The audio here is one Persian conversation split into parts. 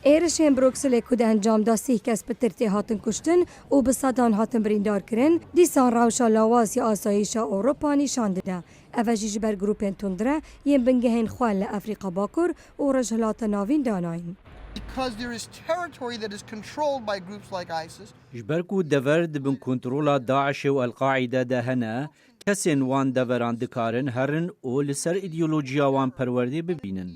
ایرشین بروکسل کود انجام دا 30 کس به ترتی هاتن کشتن و به صدان هاتن بریندار کرن دیسان روشا لاواسی آسایش اروپا نشان داده. اوجیج بر گروپین تندره یم بنگهین خوال افریقا باکر و رجلات ناوین داناین. Because there is territory that is controlled by groups like ISIS. جبركو دفرد بن كنترولا داعش والقاعدة دهنا كسين وان دفران دكارن هرن او لسر ایدئولوژیا وان پروردی ببینن.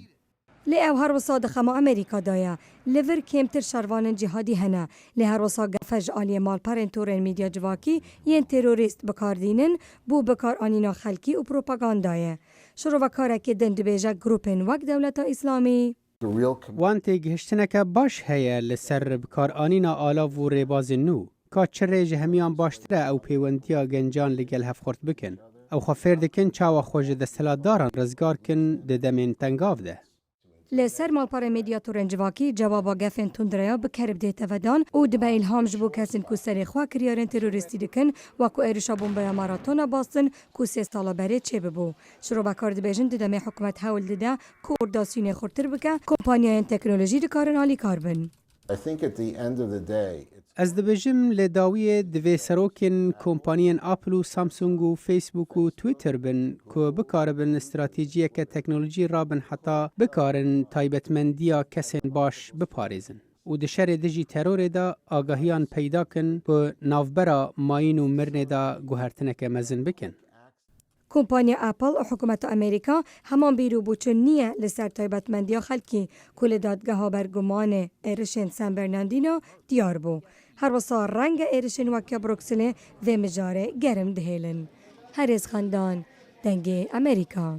لی او هر وسا دخمه امریکا دایا لیور کمتر شروان جهادی هنه لی هر وسا گفج آلی مال پرنتورن میدیا جواکی ین تروریست بکاردینن بو بکار آنینا خلکی و پروپاگاندایه. شروع وکاره که دند بیجه گروپن وک دولت اسلامی وانتی گهشتنک باش هیا لسر بکار آنینا آلا و ریباز نو که چه ریج همیان باشتره او پیوندیا گنجان لگل هفخورت بکن او خفر دکن چاوا خوش دستلات دارن رزگار کن دمین تنگاف ده. لسر مالپار میدیاتورن جواکی جوابا گفن تندریا بکرب دیتا ودان او دبا الهام جبو کسین کو سری خواه کریارن تروریستی دکن و کو ایرشا بومبایا ماراتونا باستن کو 3 سالا بره چه ببو. شروع بکار دبیجن ددامه حکومت حول دده که ارداسیون خورتر بکه کمپانیان تکنولوژی دکارن آلی کاربن. از دبیجم لداوی دوی سروکن کمپانیان اپل و سامسونگ و فیسبوک و تویتر بن که بکاربن استراتیجی که تکنولوژی را بن حتی بکارن تایبتمندیا کسین باش بپارزن. و دشر دجی ترور دا آگاهیان پیدا کن که نافبرا ماین و مرن دا گوهرتنک مزن بکن. کمپانی اپل و حکومت امریکا همان بیرو بوچن نیه لسر تایبتمندیا خلکی کل دادگاه ها برگمان ایرشن سن برناندینو دیار بو. هر وصا رنگ ایرشن وکیا بروکسل و مجاره گرم دهیلن. هریز خاندان دنگ امریکا.